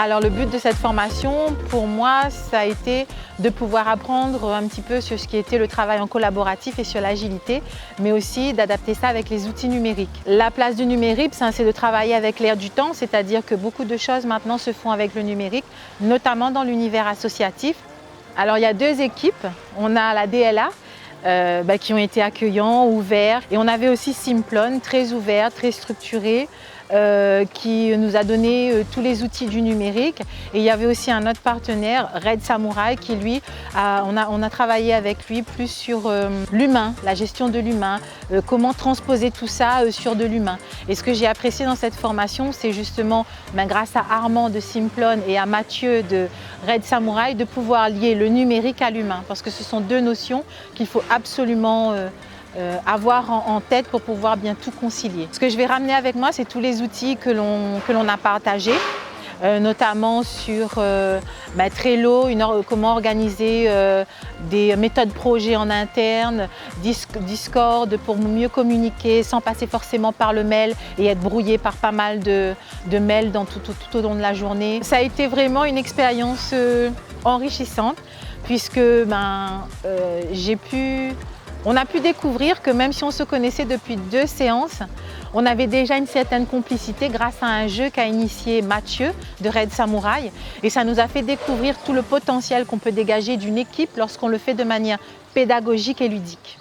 Alors le but de cette formation, pour moi, ça a été de pouvoir apprendre un petit peu sur ce qui était le travail en collaboratif et sur l'agilité, mais aussi d'adapter ça avec les outils numériques. La place du numérique, c'est de travailler avec l'air du temps, c'est-à-dire que beaucoup de choses maintenant se font avec le numérique, notamment dans l'univers associatif. Alors il y a deux équipes, on a la DLA, qui ont été accueillants, ouverts. Et on avait aussi Simplon, très ouvert, très structuré, qui nous a donné tous les outils du numérique. Et il y avait aussi un autre partenaire, Red Samurai, qui lui, on a travaillé avec lui plus sur l'humain, la gestion de l'humain, comment transposer tout ça sur de l'humain. Et ce que j'ai apprécié dans cette formation, c'est justement, grâce à Armand de Simplon et à Mathieu de Red Samurai, de pouvoir lier le numérique à l'humain, parce que ce sont deux notions qu'il faut absolument avoir en tête pour pouvoir bien tout concilier. Ce que je vais ramener avec moi, c'est tous les outils que l'on a partagés, notamment sur Trello, comment organiser des méthodes projet en interne, Discord pour mieux communiquer sans passer forcément par le mail et être brouillé par pas mal de mails tout au long de la journée. Ça a été vraiment une expérience enrichissante puisque on a pu découvrir que même si on se connaissait depuis 2 séances, on avait déjà une certaine complicité grâce à un jeu qu'a initié Mathieu de Red Samurai. Et ça nous a fait découvrir tout le potentiel qu'on peut dégager d'une équipe lorsqu'on le fait de manière pédagogique et ludique.